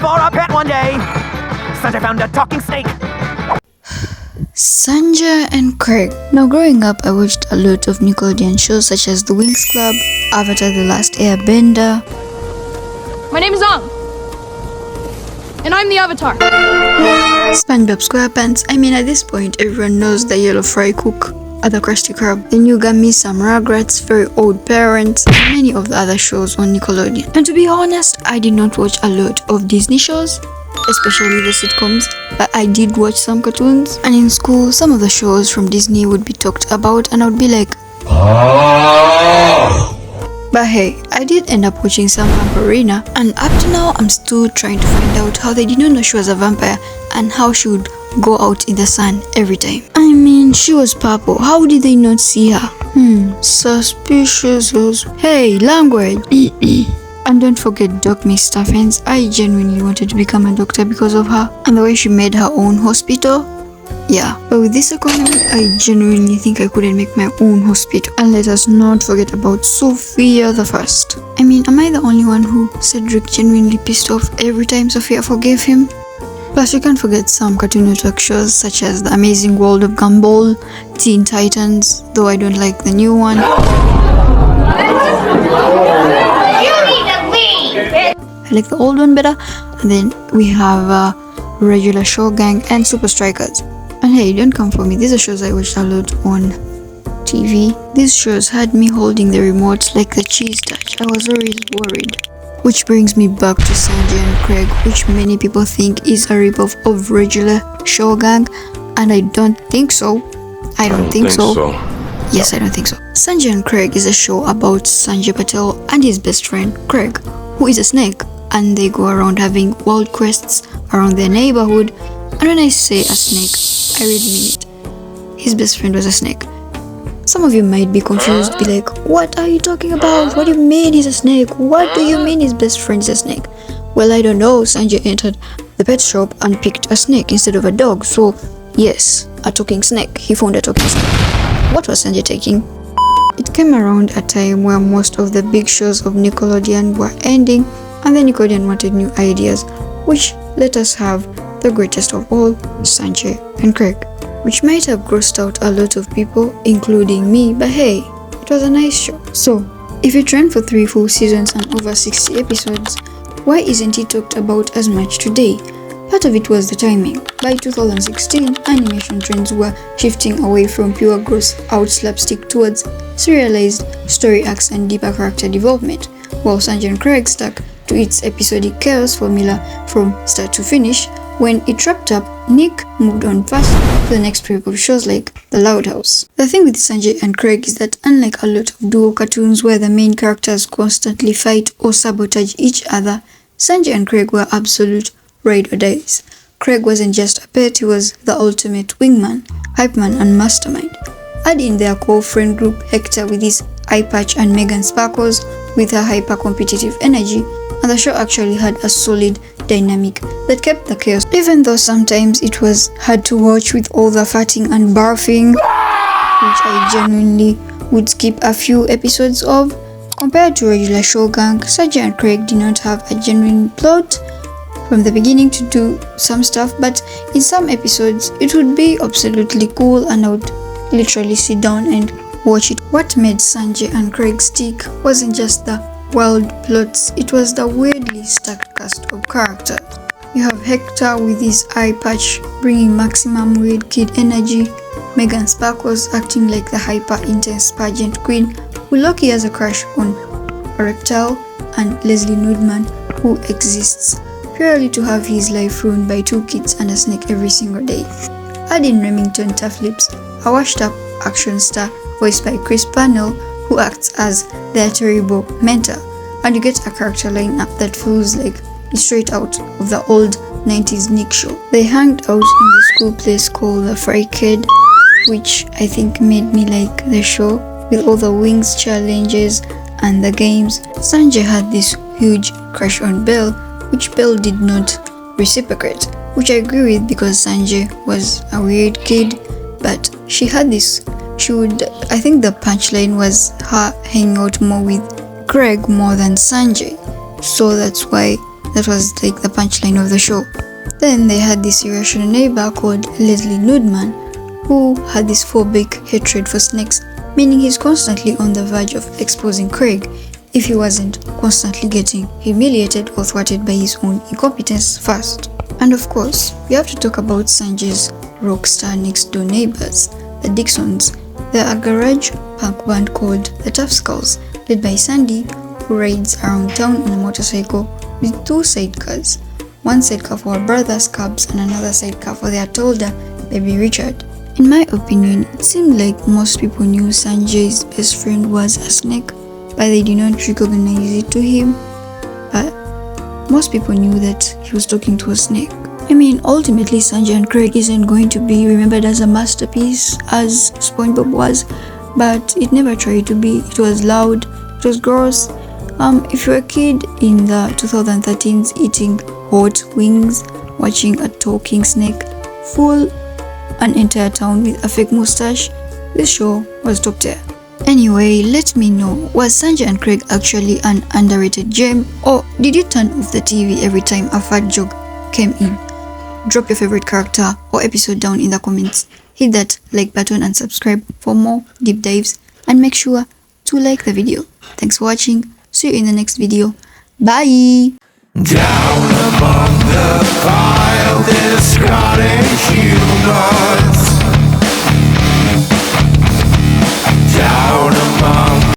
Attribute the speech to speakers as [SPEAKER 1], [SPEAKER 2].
[SPEAKER 1] for a pet one day. Sanjay found a talking snake.
[SPEAKER 2] Sanjay and Craig. Now growing up, I watched a lot of Nickelodeon shows such as The Winx Club, Avatar The Last Airbender.
[SPEAKER 3] My name is Ang, and I'm the Avatar.
[SPEAKER 2] SpongeBob SquarePants. I mean, at this point, everyone knows the Yellow Fry Cook, the Krusty Krab, the New Gummy, some Rugrats, Very Old Parents, and many of the other shows on Nickelodeon. And to be honest, I did not watch a lot of Disney shows, especially the sitcoms, but I did watch some cartoons. And in school, some of the shows from Disney would be talked about and I would be like, but hey, I did end up watching some Vampirina, and up to now I'm still trying to find out how they did not know she was a vampire and how she would go out in the sun every time. I mean, she was purple, how did they not see her? Suspicious. Hey, language. And don't forget Doc Miss Staffens. I genuinely wanted to become a doctor because of her and the way she made her own hospital. Yeah, but with this economy, I genuinely think I couldn't make my own hospital. And let us not forget about Sophia the First. I mean, am I the only one who Cedric genuinely pissed off every time Sophia forgave him? Plus, you can't forget some Cartoon Network shows such as The Amazing World of Gumball, Teen Titans, though I don't like the new one. I like the old one better. And then we have Regular Show Gang and Super Strikers. And hey, don't come for me, these are shows I watched a lot on TV. These shows had me holding the remote like the cheese touch. I was always worried. Which brings me back to Sanjay and Craig, which many people think is a ripoff of Regular Show Gang, and I don't think so. I don't think so. Yes, I don't think so. Sanjay and Craig is a show about Sanjay Patel and his best friend Craig, who is a snake, and they go around having wild quests around their neighborhood. And when I say a snake, I really mean it. His best friend was a snake. Some of you might be confused, be like, what are you talking about? What do you mean he's a snake? What do you mean his best friend is a snake? Well, I don't know. Sanjay entered the pet shop and picked a snake instead of a dog. So, yes, a talking snake. He found a talking snake. What was Sanjay taking? It came around a time where most of the big shows of Nickelodeon were ending, and then Nickelodeon wanted new ideas, which let us have the greatest of all, Sanjay and Craig, which might have grossed out a lot of people, including me, but hey, it was a nice show. So, if it ran for 3 full seasons and over 60 episodes, why isn't it talked about as much today? Part of it was the timing. By 2016, animation trends were shifting away from pure gross out slapstick towards serialized story arcs and deeper character development, while Sanjay and Craig stuck to its episodic chaos formula from start to finish. When it wrapped up, Nick moved on fast to the next wave of shows like The Loud House. The thing with Sanjay and Craig is that unlike a lot of duo cartoons where the main characters constantly fight or sabotage each other, Sanjay and Craig were absolute ride or dies. Craig wasn't just a pet, he was the ultimate wingman, hype man and mastermind. Add in their core friend group Hector with his eye patch and Megan Sparkles with her hyper-competitive energy, and the show actually had a solid dynamic that kept the chaos, even though sometimes it was hard to watch with all the farting and barfing, which I genuinely would skip a few episodes of. Compared to Regular Show Gang, Sanjay and Craig did not have a genuine plot from the beginning to do some stuff, but in some episodes it would be absolutely cool and I would literally sit down and watch it. What made Sanjay and Craig stick wasn't just the wild plots, it was the weirdly stacked cast of characters. You have Hector with his eye patch bringing maximum weird kid energy, Megan Sparkles acting like the hyper intense pageant queen who Loki has a crush on a reptile, and Leslie Nudman who exists purely to have his life ruined by 2 kids and a snake every single day. Add in Remington Toughlips, a washed up action star voiced by Chris Parnell who acts as their terrible mentor, and you get a character lineup that feels like it's straight out of the old 90s Nick show. They hanged out in the school place called the Fry Kid, which I think made me like the show with all the wings challenges and the games. Sanjay had this huge crush on Belle, which Belle did not reciprocate, which I agree with because Sanjay was a weird kid, but she had this, I think the punchline was her hanging out more with Craig more than Sanjay, so that's why That was like the punchline of the show. Then they had this irrational neighbor called Leslie Nudman, who had this phobic hatred for snakes, meaning he's constantly on the verge of exposing Craig if he wasn't constantly getting humiliated or thwarted by his own incompetence first. And of course, we have to talk about Sanjay's rockstar next door neighbors, the Dixons. They're a garage punk band called the Tough Skulls, led by Sandy, who rides around town on a motorcycle with two sidecars. One sidecar for her brother Scabs and another sidecar for their older baby Richard. In my opinion, it seemed like most people knew Sanjay's best friend was a snake, but they did not recognize it to him. But most people knew that he was talking to a snake. I mean, ultimately Sanjay and Craig isn't going to be remembered as a masterpiece as SpongeBob was, but it never tried to be. It was loud, it was gross. If you're a kid in the 2013s eating hot wings, watching a talking snake fool an entire town with a fake mustache, this show was top tier. Anyway, let me know, was Sanjay and Craig actually an underrated gem, or did you turn off the TV every time a fat joke came in? Drop your favorite character or episode down in the comments. Hit that like button and subscribe for more deep dives, and make sure to like the video. Thanks for watching. See you in the next video. Bye!
[SPEAKER 4] Down among the pile, discarding humor.